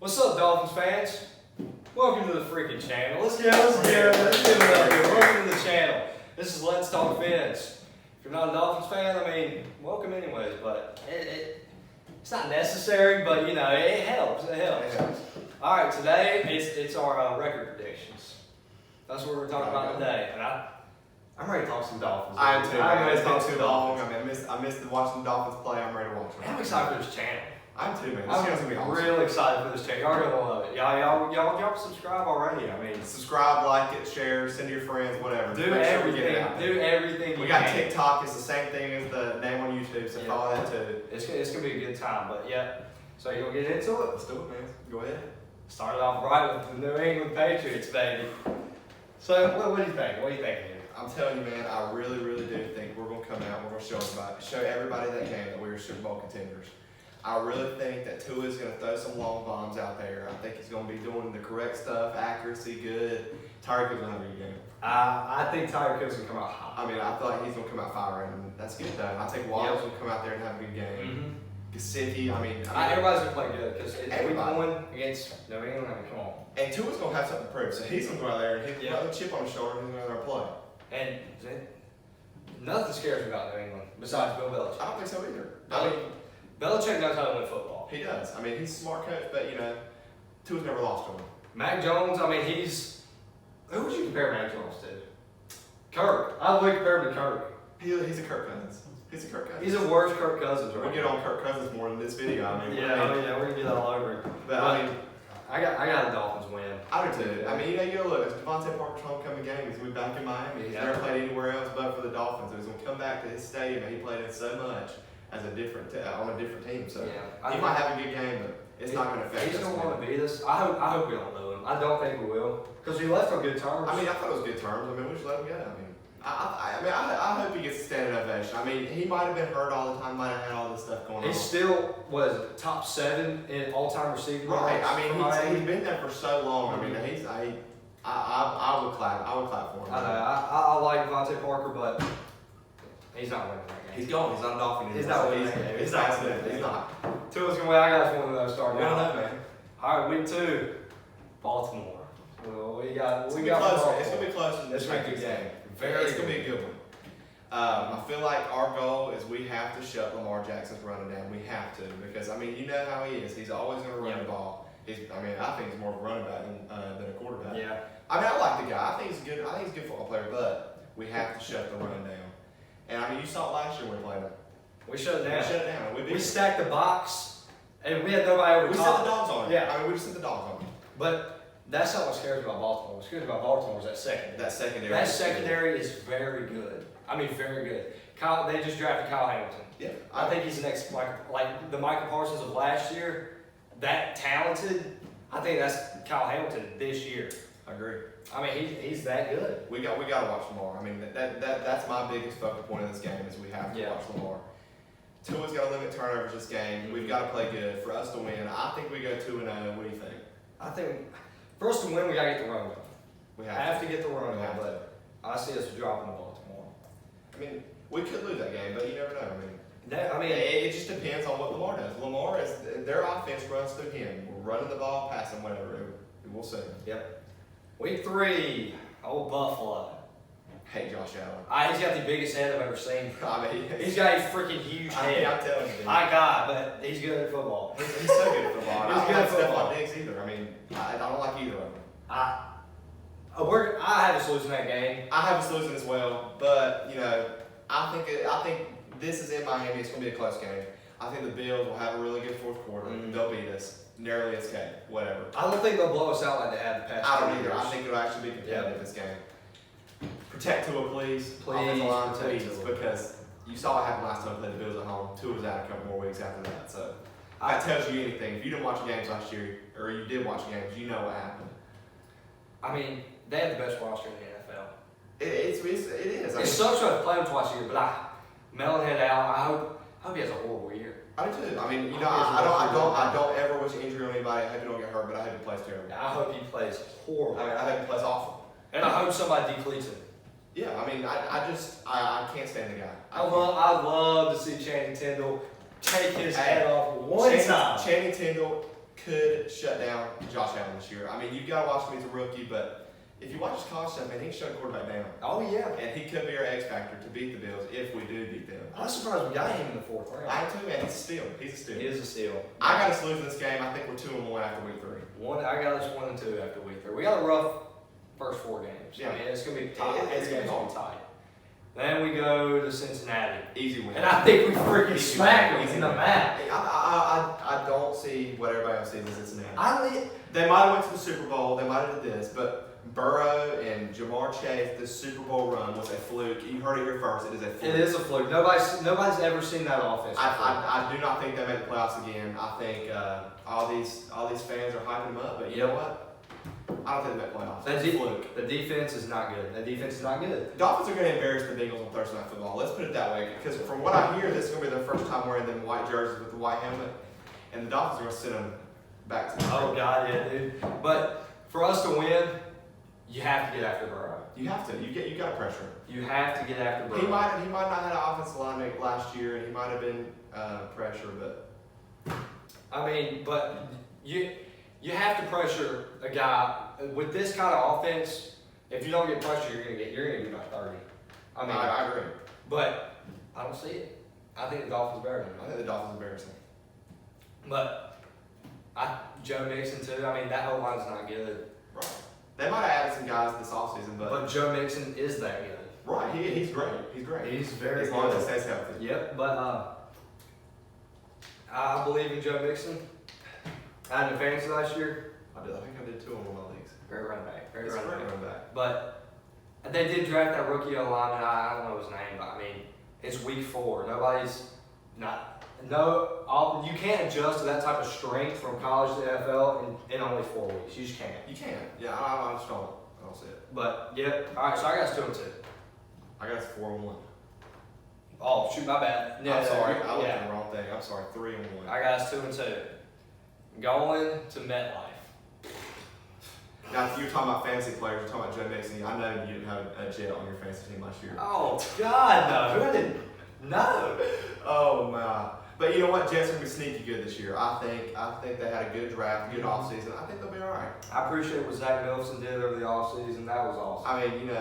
What's up, Dolphins fans? Welcome to the freaking channel. Let's give it up here. Welcome to the channel. This is Let's Talk Fins. If you're not a Dolphins fan, I mean, welcome anyways, but it's not necessary, but you know, it helps. It helps. All right, today it's our record predictions. That's what we're talking about today, and I'm ready to talk some Dolphins. I am too. I'm ready It's to been talk too some long. Dolphins. I missed watching the Dolphins play. I'm ready to watch them. I'm excited for this channel. I'm too, man. I'm This gonna be awesome. real excited for this channel. Y'all gonna love it. Y'all subscribe already. I mean, Subscribe, like it, share, send to your friends, whatever. do Make sure we get it everything. out there. Do everything. We you got can. TikTok. It's the same thing as the name on YouTube, so Yeah. follow that too. It's gonna be a good time, but yeah. So you gonna get into it? Let's do it, man. Go ahead. Started off right with the New England Patriots, baby. So what do you think? What do you think, dude? I'm telling you, man. I really do think we're gonna come out. We're gonna show everybody that game that we were Super Bowl contenders. I really think that Tua's going to throw some long bombs out there. I think he's going to be doing the correct stuff, accuracy, good. Tyreek Hill's going to have a good game. I think Tyreek Hill's gonna come out hot. I mean, I feel like he's going to come out firing, and that's good, though. I think Waddle's going to come out there and have a good game. Gesicki, Everybody's gonna play good because we're everybody. going against New England. I mean, come on. And Tua's going to have something to prove, so he's going to go out there and he's got a chip on his shoulder and he's going to go out there and play. And nothing scares me about New England besides Bill Belichick. I don't think so either. Belichick knows how to win football. He does. I mean, he's a smart coach, but, you know, Tua's never lost to him. Mac Jones, I mean, who would you compare Mac Jones to? Kirk. I would compare him to Kirk. He's a Kirk Cousins. He's a Kirk Cousins. He's a worse Kirk Cousins, right? We'll get on Kirk Cousins more in this video. I mean, Yeah, we're gonna get all over it. But I mean, I got the Dolphins win. I do too. I mean, you know, look, it's Devontae Parker's homecoming game. He's going to be back in Miami. He's never played anywhere else but for the Dolphins. He's going to come back to his stadium that he played in so much as on a different team. So he might have a good game, but it's not going to affect us. He's going to want to beat us. I hope we don't lose him. I don't think we will because we left on good terms. I mean, I thought it was good terms. I mean, we just let him go. I hope he gets a standing ovation. I mean, he might have been hurt all the time, might have had all this stuff going on. He still was top 7 in all-time receiving. Right. I mean, he's been there for so long. I mean, I would clap. I would clap for him. I know. I like Devontae Parker, but he's not winning that game. He's gone. He's not a Dolphin anymore. He's not winning that game. He's not. He's not. Tua's gonna win. I got one of those starting. We don't know, man. All right, week 2, Baltimore. Well, we got. It's gonna be closer. It's gonna be a good game. It's gonna be a good one. I feel like our goal is we have to shut Lamar Jackson's running down. We have to because I mean you know how he is. He's always gonna run the ball. I think he's more of a running back than a quarterback. Yeah. I mean I like the guy. I think he's good. I think he's a good football player, but we have to shut the run down. And I mean you saw it last year when we played him. We shut it down. We shut it down. We stacked the box, and we had nobody over We top. sent the dogs on him. Yeah. I mean we just sent the dogs on him. But that's not what scares me about Baltimore. What scares me about Baltimore is that secondary. That secondary is very good. I mean, very good. They just drafted Kyle Hamilton. Yeah. I think he's the next, like the Michael Parsons of last year, that talented. I think that's Kyle Hamilton this year. I agree. I mean, he's that good. We got to watch Lamar. I mean, that's my biggest focal point of this game is we have to watch Lamar. Tua's got to limit turnovers this game. We've got to play good for us to win. I think we go 2-0. What do you think? I think for us to win, we got to get the run going. We have to get the run going, but I see us dropping to Baltimore. I mean, we could lose that game, but you never know. It just depends on what Lamar does. Lamar is their offense runs through him. We're running the ball, passing, whatever. We'll see. Yep. Week 3, old Buffalo. Hate Josh Allen. He's got the biggest head I've ever seen. I mean, he's got a freaking huge head. I'm telling you, dude. My God, but he's good at football. He's so good at football. He's good at football. Stephon Diggs either. I mean, I don't like either of them. I have us losing that game. I have us losing as well, but you know, I think this is in Miami. It's going to be a close game. I think the Bills will have a really good fourth quarter. They'll beat us narrowly as can, whatever. I don't think they'll blow us out like they have the past. I don't either. I think it'll actually be competitive this game. Protect Tua, please. Offensive line, please, because you saw what happened last time we played the Bills at home. Tua was out a couple more weeks after that, so that tells you anything. If you didn't watch games last year, or you did watch games, you know what happened. I mean, they have the best roster in the NFL. It is. It sucks to have to play them twice a year, but Melon head out. I hope he has a horrible year. I do too. I mean, you know, I don't ever wish injury on anybody. I hope he don't get hurt, but I hope he plays terrible. I hope he plays horrible. I hope he plays awful. And I hope somebody decleats him. Yeah, I mean, I can't stand the guy. I'd love to see Channing Tindall take his head off one time. Channing Tindall could shut down Josh Allen this year. I mean, you've got to watch him. He's a rookie, but if you watch his college stuff, man, he can shut a quarterback down. Oh, yeah. And he could be our X factor to beat the Bills if we do beat them. I'm surprised we got him in the 4th round. I am too, man. He's a steal. He's a steal. He is a steal. I got us losing this game. I think we're 2-1 after week 3. I got us 1-2 after week 3. We got a rough first 4 games. Yeah. I mean, it's going to be tight. It's It's going gonna to be be tight. Then we go to Cincinnati. Easy win. And I think we freaking Easy smacked win. them in the map. I don't see what everybody else sees in Cincinnati. They might have went to the Super Bowl. They might have did this, but Burrow and Jamar Chase, the Super Bowl run was a fluke. You heard it here first. It is a fluke. It is a fluke. Nobody's ever seen that offense. I do not think they make the playoffs again. I think all these fans are hyping them up, but you know what? I don't think they make playoffs. It's a fluke. The defense is not good. The defense is not good. The Dolphins are going to embarrass the Bengals on Thursday Night Football. Let's put it that way, because from what I hear, this is going to be their first time wearing them white jerseys with the white helmet, and the Dolphins are going to send them back to the Oh, God, yeah, dude. But for us to win, you have to get after Burrow. You have to. You got to pressure. You have to get after Burrow. He might not have had an offensive line last year, and he might have been pressure, but I mean, but you have to pressure a guy with this kind of offense. If you don't get pressure, you're gonna get about 30. I mean, I agree. But I don't see it. I think the Dolphins are better than I think the Dolphins are embarrassing. But Joe Mixon too. I mean, that whole line's not good. Right. They might have added some guys this offseason, but Joe Mixon is that good. right, he's great. He's great. He's very as long as he good. stays healthy. Yep, but I believe in Joe Mixon. I had a fantasy last year. I think I did 2 in one of my leagues. Great running back. Great He's a running great back. running back. But they did draft that rookie lineman. I don't know his name, but I mean, it's week 4. You can't adjust to that type of strength from college to NFL in only 4 weeks. You just can't. You can. Yeah, I just don't see it. But yeah, all right. So I got us 2-2. I got us 4-1. Oh shoot, my bad. I'm sorry. I looked at the wrong thing. I'm sorry. 3-1. I got us 2-2. Going to MetLife. Now, if you're talking about fantasy players, you're talking about Joe Mixon. I know you didn't have a Jet on your fantasy team last year. Oh God, no! I didn't. No. Oh my! But you know what? Jets are gonna be sneaky good this year. I think they had a good draft, good offseason. I think they'll be all right. I appreciate what Zach Milton did over the offseason. That was awesome. I mean,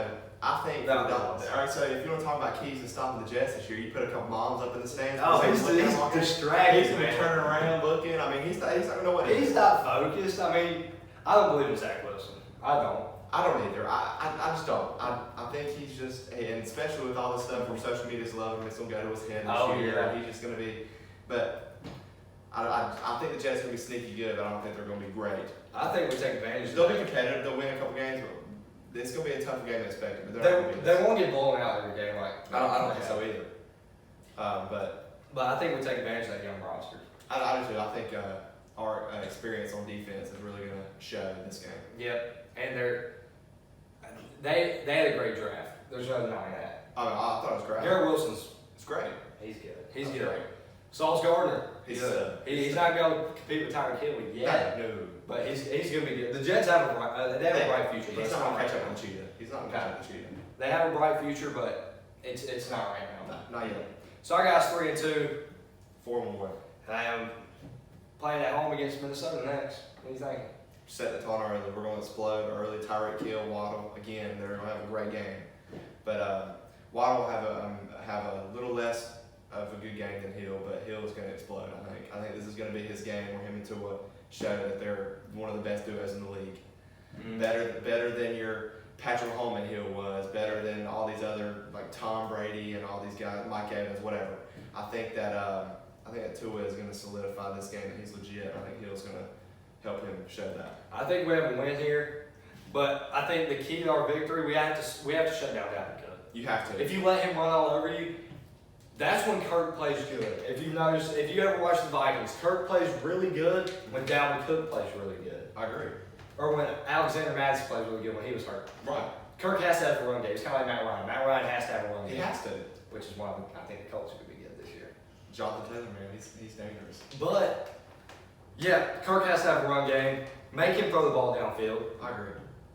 I think That all was right. So if you want to talk about keys and stopping the Jets this year, you put a couple moms up in the stands. Oh, He's he's distracted. He's gonna be turning around, looking. I mean, he's not gonna know what. He's not focused. I mean, I don't believe in Zach Wilson. I don't. I don't either. I just don't. I think he's just, and especially with all this stuff where social media's loving, it's gonna go to his head this year. Yeah. He's just gonna be. But I think the Jets are gonna be sneaky good, but I don't think they're gonna be great. I think we take advantage of They'll that. be competitive. They'll win a couple games. But it's gonna be a tougher game than expected. But they're not gonna be They won't get blown out every game. Like I don't think so either. But I think we take advantage of that young roster. I do too. I think our experience on defense is really gonna show in this game. Yep, and they had a great draft. There's no denying that. I thought it was great. Garrett Wilson's It's great. he's good. He's That's good. great. Sauce Gardner. He's He's not going to compete with Tyreek Hill yet, No. but he's going to be good. The Jets have a bright future. But He's it's not gonna right catch up now. on Cheetah. He's not gonna catch up on Cheetah. They have a bright future, but it's not right now. No, not yet. So I got us 3-2. 4-1. And I am playing at home against Minnesota next. What do you think? Set the tone early. We're going to explode early. Tyreek Hill, Waddle. Again, they're going to have a great game. But Waddle will have a little less of a good game than Hill, but Hill is going to explode, I think. I think this is going to be his game where him and Tua show that they're one of the best duos in the league. Mm-hmm. Better than your Patrick Mahomes and Hill was. Better than all these other, like Tom Brady and all these guys, Mike Evans, whatever. I think that Tua is going to solidify this game, and he's legit. I think Hill's going to help him show that. I think we have a win here, but I think the key to our victory, we have to shut down Dalvin Cook. You have to. If you let him run all over you, that's when Kirk plays good. If you ever watch the Vikings, Kirk plays really good when Dalvin Cook plays really good. I agree. Or when Alexander Madison plays really good when he was hurt. Right. Kirk has to have a run game. It's kind of like Matt Ryan. Matt Ryan has to have a run game. He has to. Which is why I think the Colts are going to be good this year. Jonathan Taylor, man, he's dangerous. But, yeah, Kirk has to have a run game. Make him throw the ball downfield. I agree.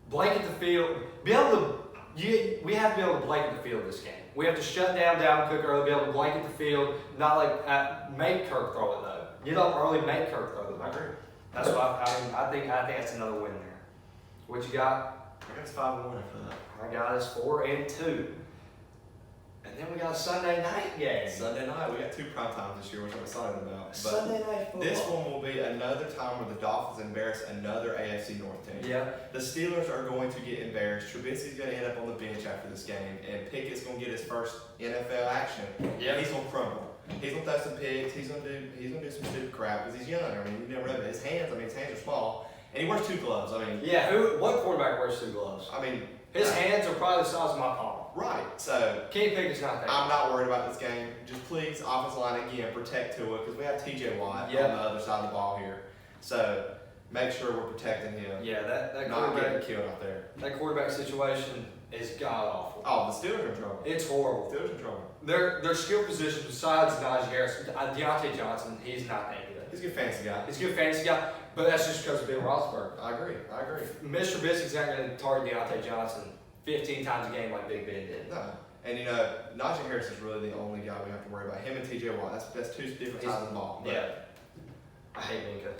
Blanket the field. We have to be able to blanket the field this game. We have to shut down Dalvin Cook early, be able to blanket the field, not like make Kirk throw it though. Get up early, make Kirk throw the ball. I agree. That's why I think that's another win there. What you got? I got us 5-1 after that. I got us 4-2. And then we got a Sunday night game. Sunday night, we got 2 prime times this year, which I'm excited about. But Sunday night football. this one will be another time where the Dolphins embarrass another AFC North team. Yeah. The Steelers are going to get embarrassed. Trubisky's going to end up on the bench after this game, and Pickett's going to get his first NFL action. Yeah. He's going to crumble. He's going to throw some picks. He's going to do some stupid crap because he's young. I mean, you never know. But his hands are small, and he wears 2 gloves. I mean, Yeah. What quarterback wears 2 gloves? I mean, His hands are probably the size of my palm. right. So Kenny Pickett's not that. I'm not worried about this game. Just please, offensive line again, protect Tua because we have T.J. Watt on the other side of the ball here. So make sure we're protecting him. Yeah, that Not quarterback, getting killed out there. that quarterback situation is god awful. Oh, the Steelers are in trouble. It's horrible. Steelers are in trouble. Their skill position besides Najee Harris, Deontay Johnson, he's not that good. He's a good fantasy guy. He's a good fantasy guy, but that's just because of Ben Roethlisberger. I agree. Mr. Trubisky's not going to target Deontay Johnson 15 times a game like Big Ben did. No. And Najee Harris is really the only guy we have to worry about. Him and T.J. Watt. That's 2 different sides of the ball. But Yeah. I hate Minka.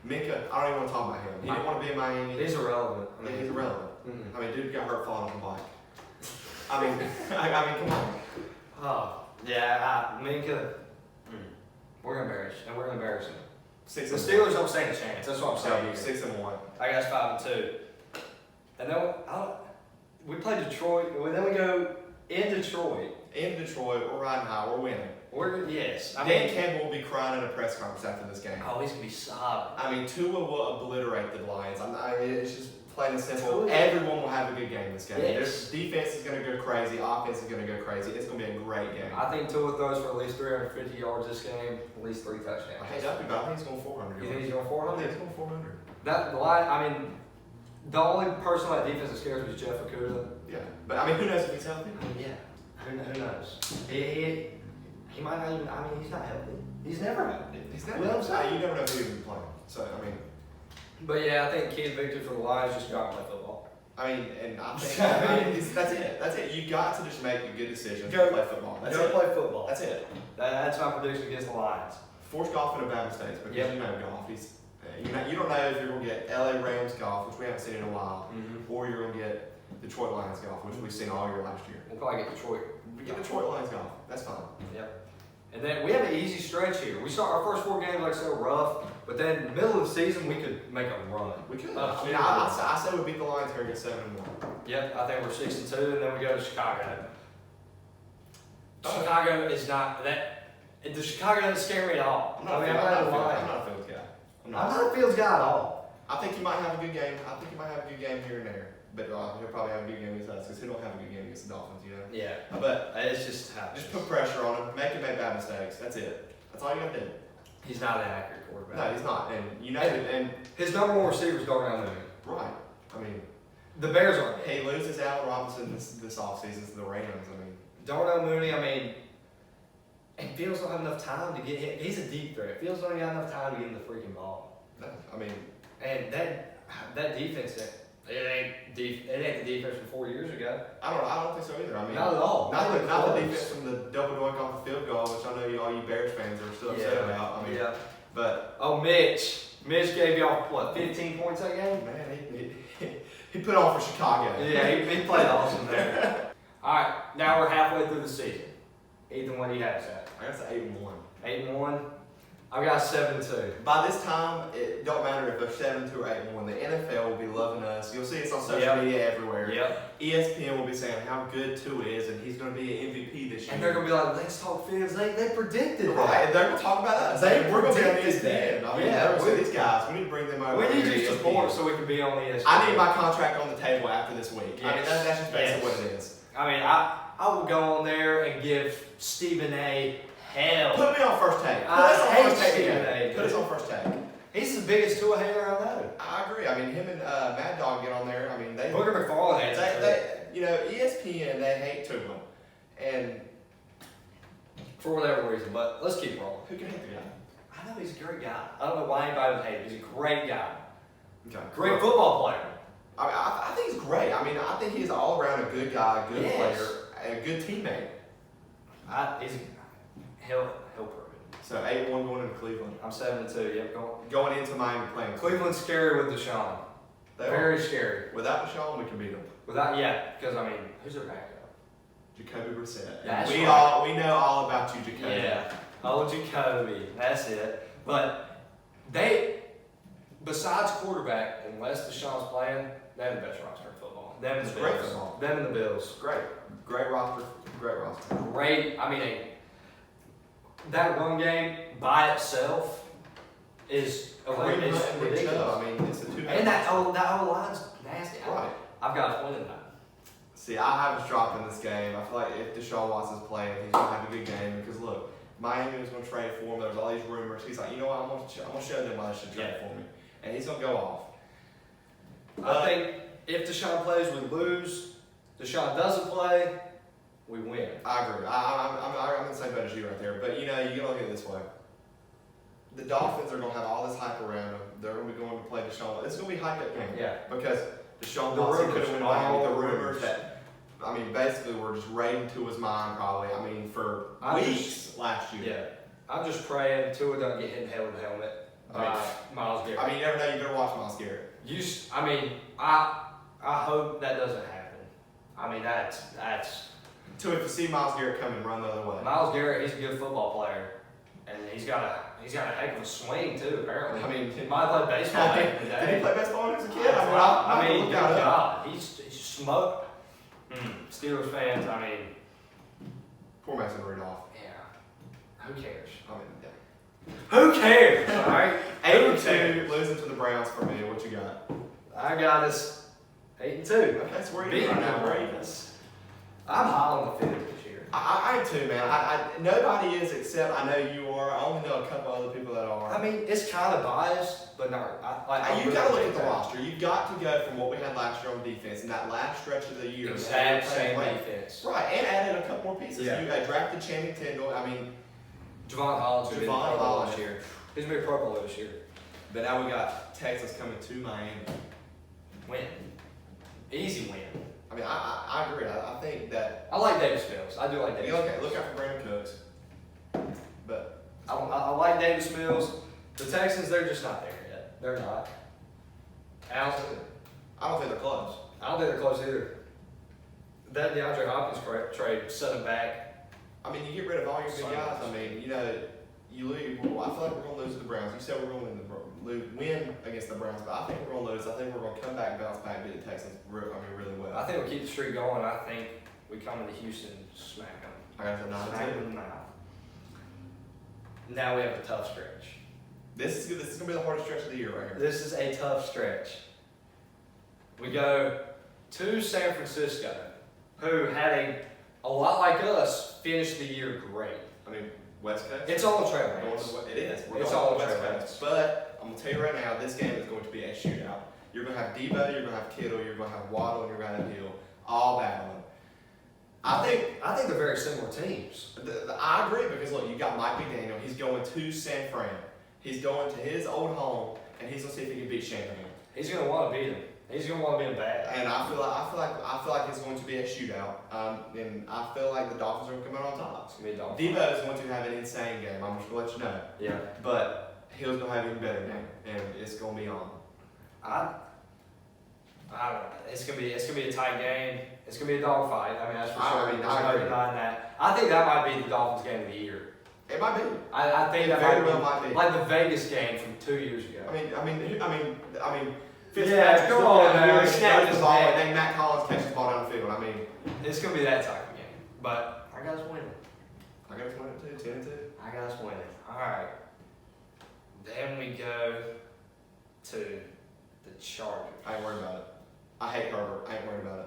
Minka, I don't even want to talk about him. He didn't want to be in Miami. He's irrelevant. He's irrelevant. Mm-hmm. I mean, dude got hurt falling off a bike. I mean, come on. Oh, yeah, Minka. We're going to embarrass and we're going to embarrass him. 6 The and Steelers don't stand a chance. That's what I'm saying. you 6-1. I got us 5-2. And then we play Detroit. And then we go in Detroit. In Detroit, we're riding high. We're winning. Yes. Dan Campbell will be crying in a press conference after this game. Oh, he's gonna be sobbing. I mean, Tua will obliterate the Lions. I mean, it's just plain and simple. Tua. Everyone will have a good game this game. Yes. Their defense is going to go crazy. Offense is going to go crazy. It's going to be a great game. I think Tua throws for at least 350 yards this game, at least 3 touchdowns. I hate that, but I think he's going 400. You think he's going I 400? think he's going 400. That line. I mean, the only person on that defense that scares me is Jeff Okuda. Yeah, but I mean, who knows if he's healthy? Yeah. Who knows? He might not even. I mean, he's not healthy. He's never healthy. He's not. You know what I'm saying? You never know who he's playing. So I mean. But yeah, I think key to victory for the Lions just go out and play football. I mean, and I think that's it. That's it. You got to just make a good decision. Go play football. That's Go it. play football. That's it. That's my prediction against the Lions. Force golf into bad mistakes because you know golf. You don't know if you're going to get LA Rams golf, which we haven't seen in a while, or you're going to get Detroit Lions golf, which we've seen all year last year. We'll probably get Detroit. We get Detroit Lions golf. That's fine. Yep. And then we have an easy stretch here. We start our first 4 games like so rough, but then middle of the season we could make a run. We could. I mean, I said we beat the Lions here and get 7-1. Yep, I think we're 6-2, and then we go to Chicago. Chicago is not that. The Chicago doesn't scare me at all. I'm not a Fields guy. I'm not a Fields guy at all. I think he might have a good game. I think he might have a good game here and there. But he'll probably have a good game against us because he don't have a good game against the Dolphins, you know? Yeah. But It's just how. just put pressure on him. Make him make bad mistakes. That's it. That's all you got to do. He's not an accurate quarterback. No, he's not. And you know it. And his number 1 receiver is Darnell Mooney. right. I mean, The Bears aren't. he loses Allen Robinson this offseason to the Rams. I mean, Darnell Mooney, I mean, and Fields don't have enough time to get him. He's a deep threat. Fields don't have enough time to get him the freaking ball. no, I mean, And that defense, it ain't the defense from 4 years ago. I don't think so either. I mean, Not at all. Not the close. defense from the double doink off the field goal, which I know all you Bears fans are still upset about. I mean, Yeah. but Oh, Mitch gave y'all what 15 points that game? man, he put on for Chicago. Yeah, he played awesome there. All right, now we're halfway through the season. Ethan, what do you have, Zach? I guess 8-1. 8-1. I got 7-2. By this time, it don't matter if they're 7-2 or 8-1. The NFL will be loving us. You'll see us on social media everywhere. Yep. ESPN will be saying how good Tua is, and he's going to be an MVP this year. And they're gonna be like, let's talk Fields. They predicted right. that. And they're going to talk about us. We're going to be on ESPN. I mean, they're going to say these guys. We need to bring them over. We need to your support so we can be on ESPN. I need my contract on the table after this week. Yes. I mean, that's just basically Yes. what it is. I mean, I will go on there and give Stephen A. hell. Put me on first take. Put I us on hate first take Stephen again. A. Put us on first take. He's the biggest Tua hater I know. I agree. I mean, him and Mad Dog get on there. I mean, they Booger McFarland hates him. ESPN, they hate Tua. And For whatever reason, but let's keep rolling. who can hate the guy? I know he's a great guy. I don't know why anybody would hate him. He's a great guy. Okay. Great football player. I mean, I think he's great. I mean, I think he's all around a good guy, a good Yes. player, a good teammate. He'll prove it. So 8-1 going into Cleveland. I'm 7-2. Yep, Going into Miami playing. Cleveland's scary with Deshaun. Very scary. Without Deshaun, we can beat them. Because I mean, who's their backup? Jacoby Brissett. That's we right. we know all about you, Jacoby. Yeah. Oh, Jacoby. That's it. But besides quarterback, unless Deshaun's playing, they have the best roster in football. Them and the Bills. Great football. Them and the Bills. Great roster. Great roster. Great. I mean, that run game by itself is ridiculous. I mean, it's a two-man. And that whole line's nasty. Right. I've got us winning that. See, I have us dropping this game. I feel like if Deshaun Watson's playing, he's going to have a good game because, look, Miami was going to trade for him. There was all these rumors. He's like, you know what, I'm going to show them why they should trade for me. And he's going to go off. I think if Deshaun plays, we lose. Deshaun doesn't play, we win. I agree. I'm in the same boat as you right there. But, you know, you got to look at it this way. The Dolphins are going to have all this hype around them. They're going to be going to play Deshaun. It's going to be a hyped-up game. Yeah. Because Deshaun The Watson rumors, could have won Miami. The all rumors that, I mean, basically were just raiding to his mind probably. I mean, for weeks last year. Yeah. I'm just praying Tua doesn't get hit in the head with a helmet by Myles Garrett. I mean, you never know. You better watch Myles Garrett. I hope that doesn't happen. I mean, that's. So if you see Myles Garrett coming, run the other way. Myles Garrett, he's a good football player, and he's got a heck of a swing too. Apparently, I mean, he might have played baseball back in the day. Did he play baseball when he was a kid? Good God, he's smoked. Steelers fans, I mean, Poor Mason Rudolph. yeah. Who cares? I mean, yeah. Who cares? All right. 8-2, losing to the Browns for me. What you got? I got us 8-2. Okay, so where are you Beating right now? the Ravens. I'm high on the field this year. I am too, man. Nobody is except I know you are. I only know a couple other people that are. I mean, it's kind of biased, but not. You've got to look at the roster. You've got to go from what we had last year on defense and that last stretch of the year. Exact same defense. Right, and added a couple more pieces. Yeah. You drafted Channing Tindall. I mean, Javon Holland's going to be Javon Pro Bowler Holland. this year. He's going to be Pro Bowler this year. but now we got Texas coming to Miami. Win. Easy win. I mean, I agree. I think that I like Davis Mills. I do like Davis Mills. look out for Brandon Cooks. But I like Davis Mills. The Texans, they're just not there yet. They're not. Allison, I don't think they're close. I don't think they're close either. That DeAndre Hopkins trade set them back. I mean, you get rid of all your good guys. I mean, you lose. Well, I feel like we're going to lose to the Browns. You said we're going to win against the Browns, but I think we're going to lose. I think we're going to come back and bounce back and beat the Texans really well. I think we keep the streak going. I think we come into Houston and smack them. I got the 9-2. Smack them in the mouth. Now we have a tough stretch. This is going to be the hardest stretch of the year right here. This is a tough stretch. We go to San Francisco, who had a lot like us, finished the year great. I mean, West Coast. It's all the trailblazers. It is. It's all the West trailblazers. Coast. But I'm going to tell you right now, this game is going to be a shootout. You're going to have Debo, you're going to have Kittle, you're going to have Waddle, and you're going to have Hill, all battling. I think they're very similar teams. I agree because look, you got Mike McDaniel. He's going to San Fran. He's going to his old home, and he's going to see if he can beat Shanahan. He's going to want to beat them. He's going to want to beat them bad. And I feel like it's going to be a shootout. And I feel like the Dolphins are going to come out on top. It's going to be Dolphins. Debo is going to have an insane game. I'm just going to let you know. Yeah. But Hill's going to have an even better game, and it's going to be on. I don't know. It's gonna be a tight game. It's gonna be a dogfight. I mean, that's for sure. There's no denying that. I think that might be the Dolphins game of the year. It might be. I think that very well might be. Like the Vegas game from 2 years ago. I mean. Yeah, come on, man. Snap the ball, and then Matt Collins catches the ball down the field. I mean, it's gonna be that type of game. But I got us winning. I got us winning too, 10-2. I got us winning. All right. Then we go to the Chargers. I ain't worried about it. I hate Herbert. I ain't worried about it.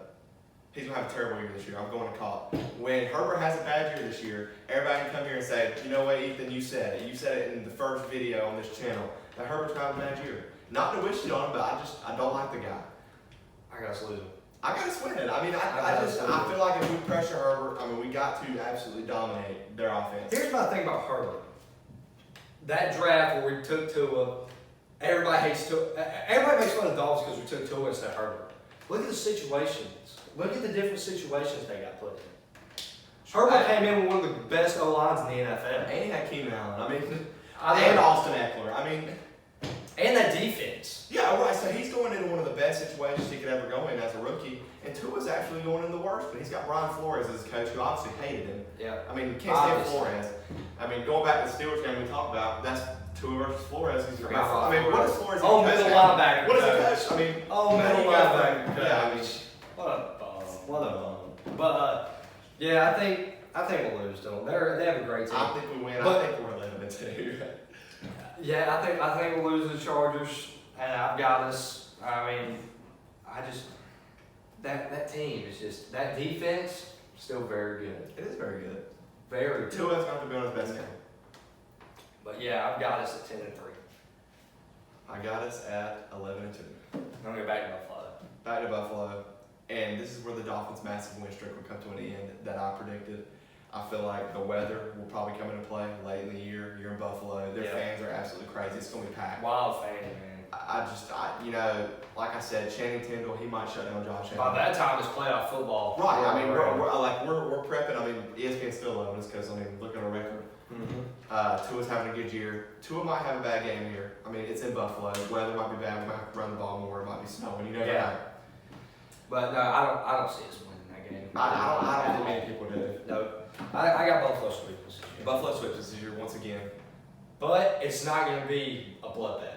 He's going to have a terrible year this year. I'm going to call it. When Herbert has a bad year this year, everybody can come here and say, you know what, Ethan, you said it. You said it in the first video on this channel that Herbert's going to have a bad year. Not to wish it on him, but I don't like the guy. I got us losing. I got us winning. I mean, I feel like if we pressure Herbert, I mean, we got to absolutely dominate their offense. Here's my thing about Herbert. That draft where we took Tua, everybody hates Tua. Everybody makes fun of the Dolphins because we took Tua instead of Herbert. Look at the situations. Look at the different situations they got put in. Herbert came in with one of the best O-lines in the NFL. And he had Keenan Allen. And Austin Eckler. And that defense. Yeah, right. So he's going into one of the best situations he could ever go in as a rookie. And Tua's actually going in the worst. But he's got Brian Flores as his coach, who obviously hated him. Yeah. You can't stand Flores. Going back to the Steelers game we talked about, that's Tua versus Flores. What is Flores? Middle linebacker. What is he coach? Middle linebacker. Yeah, what a bum. What a bum. But yeah, I think we'll lose to them. They have a great team. I think we win. I think we're 11-2. Yeah, I think we'll lose to the Chargers, and I've got us. That team is just, that defense still very good. It is very good. Very good. Tua's going to be on his best game. But yeah, I've got us at 10-3. I got us at 11-2. I'm gonna go back to Buffalo. Back to Buffalo, and this is where the Dolphins' massive win streak will come to an end that I predicted. I feel like the weather will probably come into play late in the year. You're in Buffalo. Their fans are absolutely crazy. It's going to be packed. Wild fan, man. Like I said, Channing Tindall, he might shut down Josh Allen. By that time, it's playoff football. Right. We're prepping. ESPN's still loving us because look at our record. Mm-hmm. Tua's having a good year. Tua might have a bad game here. It's in Buffalo. The weather might be bad. We might have to run the ball more. It might be snowing. You never know. But no, I don't see us winning that game. I don't think many people do. No. I got Buffalo sweeping this year. Buffalo sweeps this year once again. But it's not going to be a bloodbath.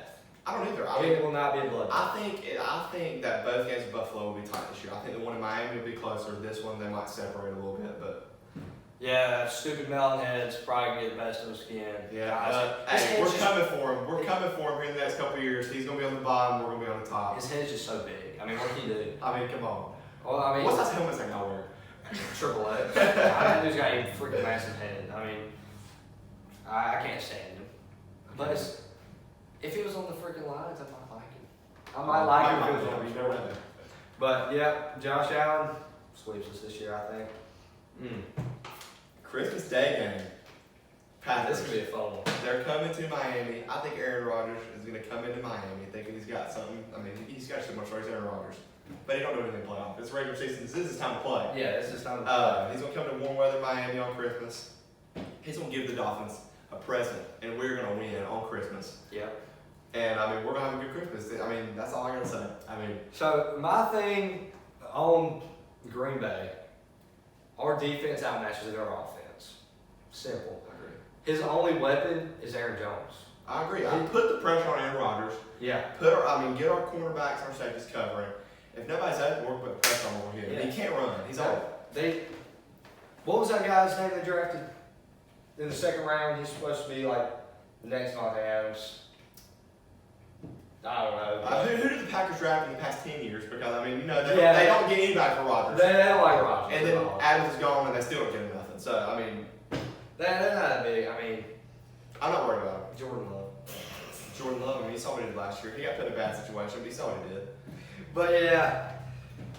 I don't either. It will not be a bloodbath. I think that both games of Buffalo will be tight this year. I think the one in Miami will be closer. This one they might separate a little bit, but yeah, stupid Melonhead's probably gonna get the best of us again. Yeah, we're coming for him. We're coming for him here in the next couple of years. He's gonna be on the bottom. We're gonna be on the top. His head's just so big. What can you do? Come on. Well, what size helmets that guy wear? Triple X. That dude's got a freaking massive head. I can't stand him. But if he was on the freaking lines, I might like him. I might like him if he was on the lines. But yeah, Josh Allen sweeps us this year, I think. Christmas Day game. This could be a fun one. They're coming to Miami. I think Aaron Rodgers is going to come into Miami thinking he's got something. He's got so much stories, Aaron Rodgers. But he don't do anything in playoff. It's regular season. This is his time to play. Yeah, this is time to play. He's going to come to warm weather Miami on Christmas. He's going to give the Dolphins a present, and we're going to win on Christmas. Yeah. And we're going to have a good Christmas. That's all I got to say. So my thing on Green Bay, our defense outmatches their offense. Simple. I agree. His only weapon is Aaron Jones. I agree. Put the pressure on Aaron Rodgers. Yeah. Get our cornerbacks, our safeties covering. If nobody's open, we're putting pressure on him. Yeah. He can't run. He's old. What was that guy's name they drafted in the second round? He's supposed to be like the next Monte Adams. I don't know. Who did the Packers draft in the past 10 years? Because, they don't get anybody for Rodgers. They don't like Rodgers. And then Adams is gone and they still don't get him nothing. So, they're not big. I'm not worried about him. Jordan Love. Jordan Love, he saw what he did last year. He got put in a bad situation, but he saw what he did. But yeah,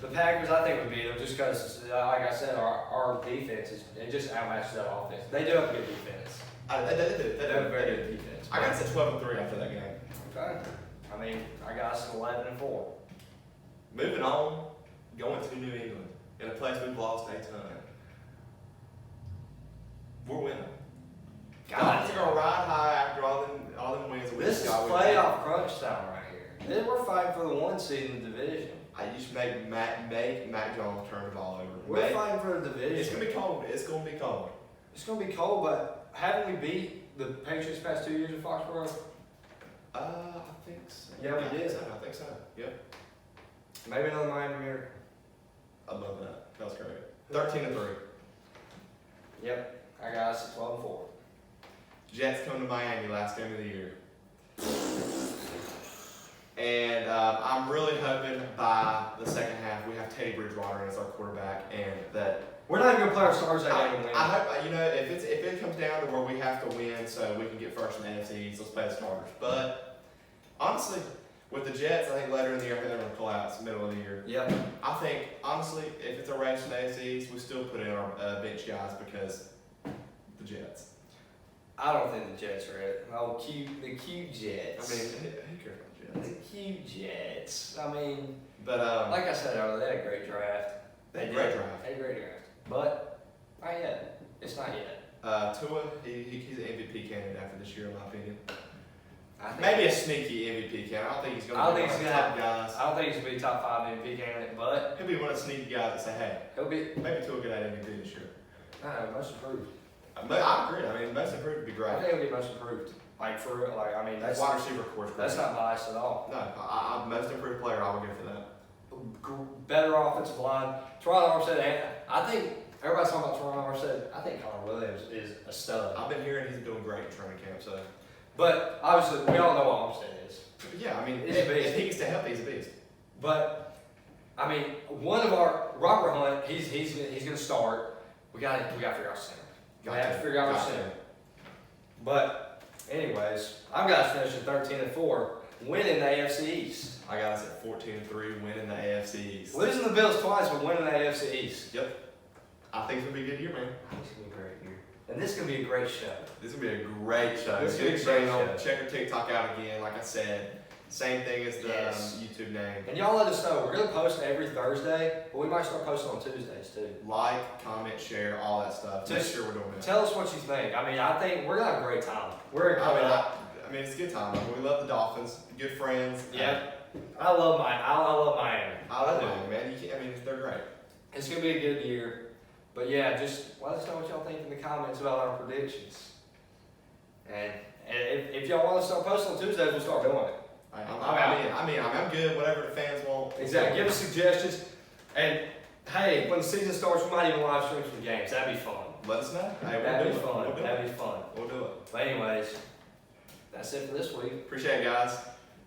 the Packers, I think, would beat them just because, like I said, our defense it just outmatches that offense. They do have a good defense. They have a very good defense. I got us at 12-3 after that game. Okay. I got us at 11-4. Moving on, going to New England in a place we've lost a ton. We're winning. Dolphins are gonna ride high after all them wins. This is playoff crunch time right here. Then we're fighting for the 1 seed in the division. You should make Mac Jones turn the ball over. We're fighting for the division. It's gonna be cold. It's gonna be cold. It's gonna be cold, but haven't we beat the Patriots past 2 years in Foxborough? I think so. Yeah, we did. I think so. Yep. Maybe another Miami Miracle. I love that. That was great. 13-3. Yep. I got us at 12-4. Jets come to Miami last game of the year. And I'm really hoping by the second half we have Teddy Bridgewater as our quarterback and that we're not even gonna play our stars that game and win. I hope if it comes down to where we have to win so we can get first in the NFC East, let's play the starters. But honestly, with the Jets, I think later in the year I think they're gonna collapse middle of the year. Yep. I think honestly, if it's a race in the NFC East, we still put in our bench guys because the Jets. I don't think the Jets are it. The cute Jets. Who cares about the Jets? The cute Jets. But like I said earlier, they had a great draft. They had a great draft. But Not yet. It's not yet. Tua, he's an MVP candidate after this year, in my opinion. I think Maybe a sneaky MVP candidate. I don't think he's going to be one of the top guys. I don't think he's going to be top 5 MVP candidate, but He'll be one of the sneaky guys that say, hey, he'll be. maybe Tua get that MVP this year. Most improved. But I agree. I mean, most improved would be great. I think he'll be most improved. Like for real. Like I mean, that's Wide receiver, of course. that's not biased at all. No, I'm most improved player. I will go for that. Better offensive line. Teron Armstead. I think everybody's talking about Teron Armstead. I think Connor Williams is a stud. I've been hearing he's doing great in training camp. So, But obviously, we all know what Armstead is. yeah, I mean, He's a beast. if he gets to help, he's a beast. But I mean, one of our Robert Hunt, he's going to start. We got to figure out center. We have to figure out our center. But anyways, I've got us finishing 13-4, winning the AFC East. I got us at 14-3, winning the AFC East. Losing the Bills twice, but winning the AFC East. Yep. I think it's gonna be a good year, man. I think it's gonna be a great year, and this is gonna be a great show. This is gonna be a great show. This is Good gonna be a great channel. show. Check our TikTok out again. Like I said, same thing as the Yes. YouTube name. And y'all let us know. We're gonna post every Thursday, but we might start posting on Tuesdays too. Like, comment, share, all that stuff. Make Just sure we're doing that. Tell us what you think. I mean, I think we're gonna have a great time. We're I coming mean, up. I mean, it's a good time. We love the Dolphins. Good friends. Yeah. I love Miami. I love them, man. You can't, I mean, they're great. It's gonna be a good year. But yeah, just let us know what y'all think in the comments about our predictions. And if y'all want to start posting on Tuesdays, we'll start doing it. I'm good. Whatever the fans want. Exactly. Give us suggestions. And hey, when the season starts, we might even live stream some games. That'd be fun. Let us know. Hey, That'd we'll be do it. fun. We'll do That'd it. be fun. We'll do it. But anyways, that's it for this week. Appreciate it, guys.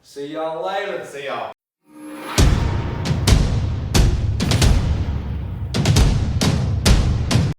See y'all later. See y'all.